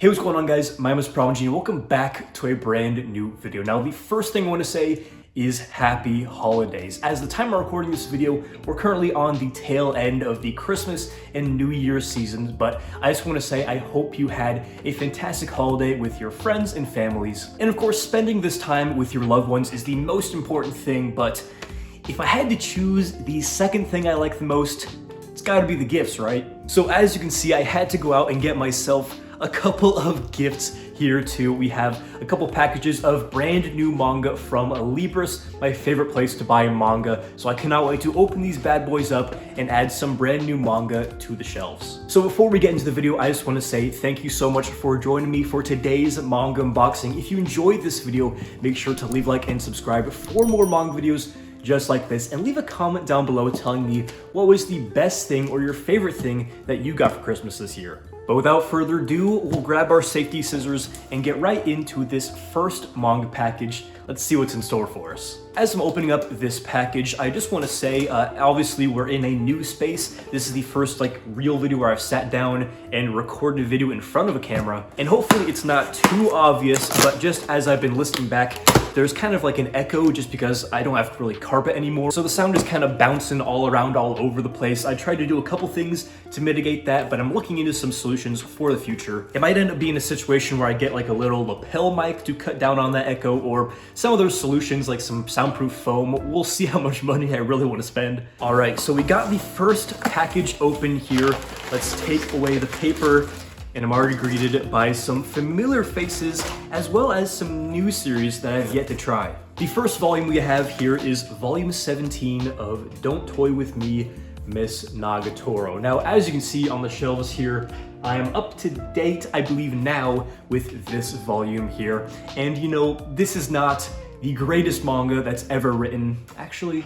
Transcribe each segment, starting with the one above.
Hey, what's going on, guys? My name is ThePromG and welcome back to a brand new video. Now, the first thing I want to say is happy holidays. As the time I'm recording this video, we're currently on the tail end of the Christmas and New Year's seasons, but I just want to say I hope you had a fantastic holiday with your friends and families. And of course, spending this time with your loved ones is the most important thing, but if I had to choose the second thing I like the most, it's gotta be the gifts, right? So as you can see, I had to go out and get myself a couple of gifts here too. We have a couple packages of brand new manga from Libris, my favorite place to buy manga. So I cannot wait to open these bad boys up and add some brand new manga to the shelves. So before we get into the video, I just want to say thank you so much for joining me for today's manga unboxing. If you enjoyed this video, make sure to leave a like and subscribe for more manga videos just like this, and leave a comment down below telling me what was the best thing or your favorite thing that you got for Christmas this year. But without further ado, we'll grab our safety scissors and get right into this first manga package. Let's see what's in store for us. As I'm opening up this package, I just want to say, obviously we're in a new space. This is the first real video where I've sat down and recorded a video in front of a camera. And hopefully it's not too obvious, but just as I've been listening back, there's kind of an echo just because I don't have really carpet anymore. So the sound is kind of bouncing all around all over the place. I tried to do a couple things to mitigate that, but I'm looking into some solutions for the future. It might end up being a situation where I get a little lapel mic to cut down on that echo, or some of those solutions like some soundproof foam. We'll see how much money I really want to spend. All right, so we got the first package open here. Let's take away the paper. And I'm already greeted by some familiar faces as well as some new series that I've yet to try. The first volume we have here is volume 17 of Don't Toy With Me, Miss Nagatoro. Now, as you can see on the shelves here, I am up to date, I believe now, with this volume here. And you know, this is not the greatest manga that's ever written. Actually,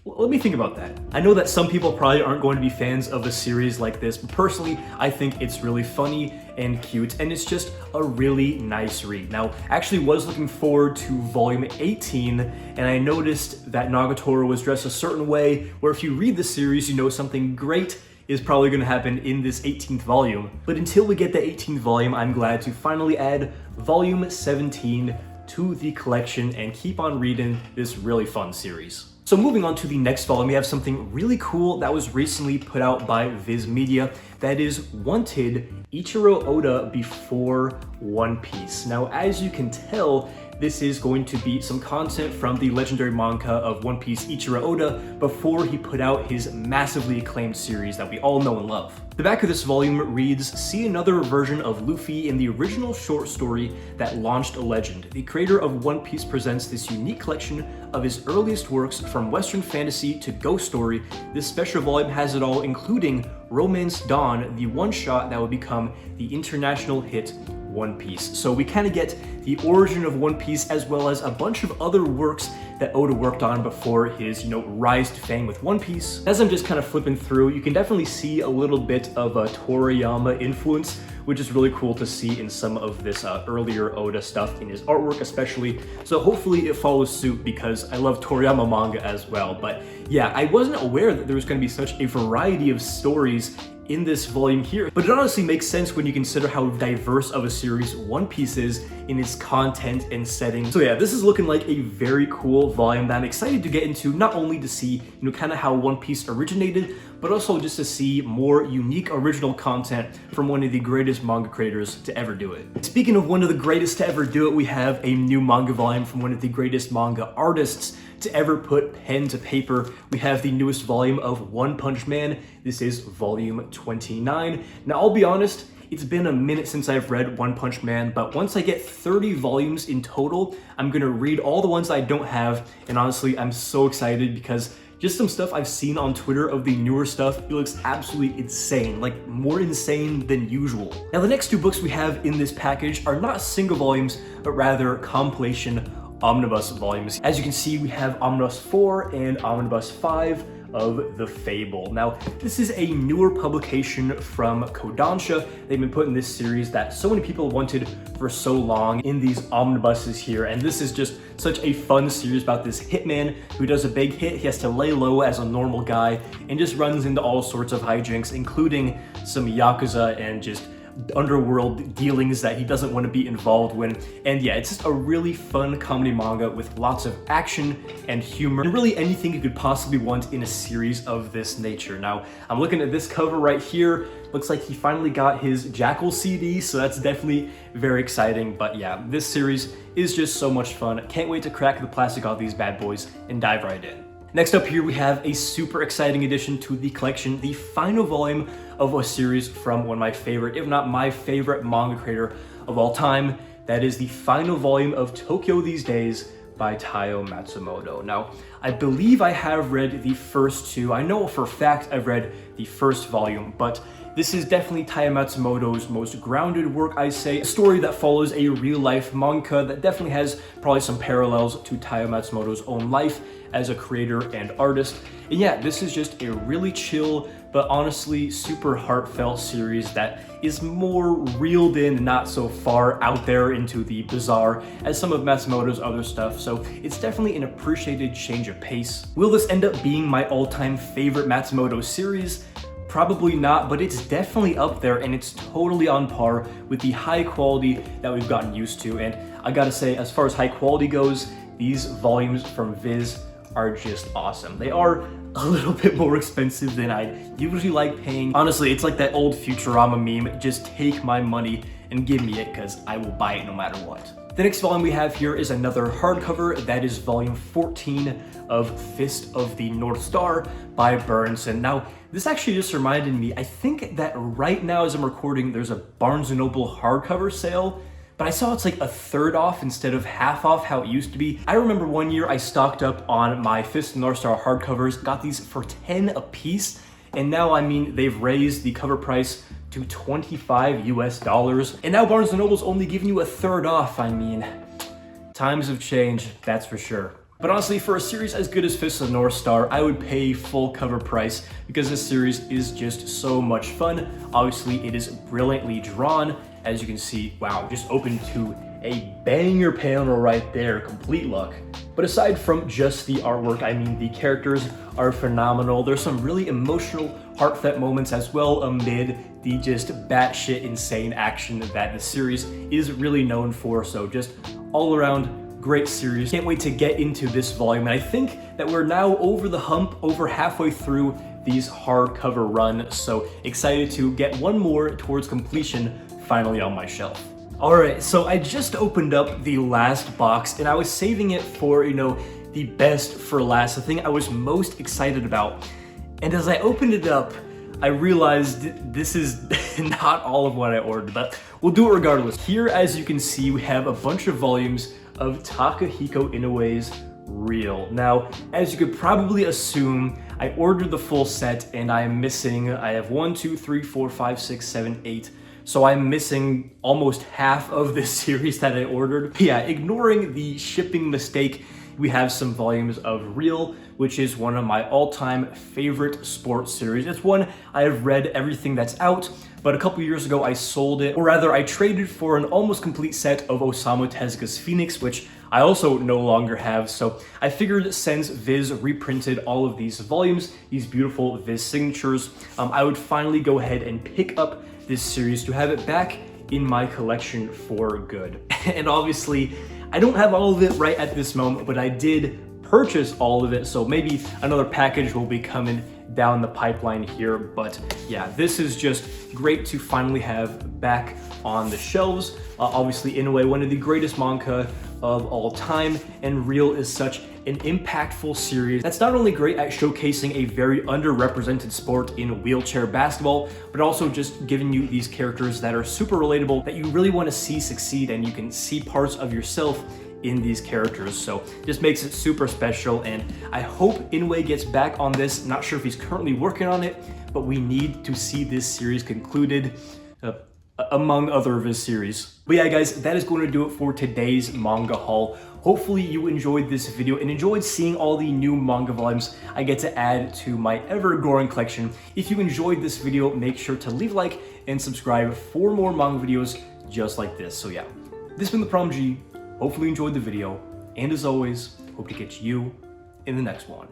let me think about that. I know that some people probably aren't going to be fans of a series like this, but personally, I think it's really funny and cute, and it's just a really nice read. Now, I actually was looking forward to volume 18, and I noticed that Nagatoro was dressed a certain way, where if you read the series, you know something great is probably going to happen in this 18th volume. But until we get the 18th volume, I'm glad to finally add volume 17 to the collection and keep on reading this really fun series. So moving on to the next volume, we have something really cool that was recently put out by Viz Media that is Wanted Ichiro Oda before One Piece. Now, as you can tell, this is going to be some content from the legendary manga of One Piece, Ichiro Oda, before he put out his massively acclaimed series that we all know and love. The back of this volume reads, "See another version of Luffy in the original short story that launched a legend. The creator of One Piece presents this unique collection of his earliest works from Western fantasy to ghost story. This special volume has it all, including Romance Dawn, the one-shot that would become the international hit One Piece." So we kind of get the origin of One Piece as well as a bunch of other works that Oda worked on before his, rise to fame with One Piece. As I'm just kind of flipping through, you can definitely see a little bit of a Toriyama influence, which is really cool to see in some of this earlier Oda stuff in his artwork especially. So hopefully it follows suit because I love Toriyama manga as well. But yeah, I wasn't aware that there was going to be such a variety of stories in this volume here, but it honestly makes sense when you consider how diverse of a series One Piece is in its content and setting. So yeah, this is looking like a very cool volume that I'm excited to get into, not only to see, kind of how One Piece originated, but also just to see more unique original content from one of the greatest manga creators to ever do it. Speaking of one of the greatest to ever do it, we have a new manga volume from one of the greatest manga artists to ever put pen to paper. We have the newest volume of One Punch Man. This is volume 29. Now, I'll be honest, it's been a minute since I've read One Punch Man, but once I get 30 volumes in total, I'm gonna read all the ones I don't have, and honestly, I'm so excited because just some stuff I've seen on Twitter of the newer stuff, it looks absolutely insane, more insane than usual. Now, the next two books we have in this package are not single volumes, but rather compilation omnibus volumes. As you can see, we have Omnibus 4 and Omnibus 5 of The Fable. Now, this is a newer publication from Kodansha. They've been putting this series that so many people wanted for so long in these omnibuses here, and this is just such a fun series about this hitman who does a big hit. He has to lay low as a normal guy and just runs into all sorts of hijinks, including some Yakuza and just underworld dealings that he doesn't want to be involved with. And yeah, it's just a really fun comedy manga with lots of action and humor, and really anything you could possibly want in a series of this nature. Now, I'm looking at this cover right here. Looks like he finally got his Jackal CD, so that's definitely very exciting. But yeah, this series is just so much fun. Can't wait to crack the plastic off these bad boys and dive right in. Next up here, we have a super exciting addition to the collection, the final volume of a series from one of my favorite, if not my favorite manga creator of all time. That is the final volume of Tokyo These Days by Taiyo Matsumoto. Now, I believe I have read the first two. I know for a fact I've read the first volume, but this is definitely Taiyo Matsumoto's most grounded work, I say. A story that follows a real-life manga that definitely has probably some parallels to Taiyo Matsumoto's own life as a creator and artist. And yeah, this is just a really chill, but honestly super heartfelt series that is more reeled in, not so far out there into the bizarre as some of Matsumoto's other stuff. So it's definitely an appreciated change of pace. Will this end up being my all-time favorite Matsumoto series? Probably not, but it's definitely up there, and it's totally on par with the high quality that we've gotten used to. And I gotta say, as far as high quality goes, these volumes from Viz are just awesome. They are a little bit more expensive than I usually like paying. Honestly, it's like that old Futurama meme, just take my money and give me it, because I will buy it no matter what. The next volume we have here is another hardcover. That is volume 14 of Fist of the North Star by Burnson. Now, this actually just reminded me, I think that right now as I'm recording, there's a Barnes & Noble hardcover sale, but I saw it's like a third off instead of half off how it used to be. I remember one year I stocked up on my Fist of the North Star hardcovers, got these for 10 a piece, and now, I mean, they've raised the cover price to 25 US dollars. And now Barnes & Noble's only giving you a third off. I mean, times have changed, that's for sure. But honestly, for a series as good as Fist of the North Star, I would pay full cover price because this series is just so much fun. Obviously, it is brilliantly drawn. As you can see, wow, just open to a banger panel right there, complete luck. But aside from just the artwork, I mean, the characters are phenomenal. There's some really emotional, heartfelt moments as well amid the just batshit insane action that the series is really known for. So just all around great series. Can't wait to get into this volume. And I think that we're now over the hump, over halfway through these hardcover run. So excited to get one more towards completion finally on my shelf. All right, so I just opened up the last box and I was saving it for, the best for last, the thing I was most excited about. And as I opened it up, I realized this is not all of what I ordered, but we'll do it regardless. Here, as you can see, we have a bunch of volumes of Takahiko Inoue's Real. Now, as you could probably assume, I ordered the full set and I have 1, 2, 3, 4, 5, 6, 7, 8. So I'm missing almost half of this series that I ordered. Yeah, ignoring the shipping mistake, we have some volumes of Real, which is one of my all-time favorite sports series. It's one I have read everything that's out, but a couple years ago I sold it, or rather I traded for an almost complete set of Osamu Tezuka's Phoenix, which I also no longer have. So I figured since Viz reprinted all of these volumes, these beautiful Viz signatures, I would finally go ahead and pick up this series to have it back in my collection for good. And obviously, I don't have all of it right at this moment, but I did purchase all of it, so maybe another package will be coming down the pipeline here. But yeah, this is just great to finally have back on the shelves. Obviously, Inoue, one of the greatest manga of all time, and Real is such an impactful series that's not only great at showcasing a very underrepresented sport in wheelchair basketball, but also just giving you these characters that are super relatable, that you really want to see succeed, and you can see parts of yourself in these characters. So just makes it super special, and I hope Inoue gets back on this. Not sure if he's currently working on it, but we need to see this series concluded, among other of his series. But yeah, guys, that is going to do it for today's manga haul. Hopefully you enjoyed this video and enjoyed seeing all the new manga volumes I get to add to my ever-growing collection. If you enjoyed this video, make sure to leave a like and subscribe for more manga videos just like this. So yeah, this has been ThePromG. Hopefully you enjoyed the video, and as always, hope to catch you in the next one.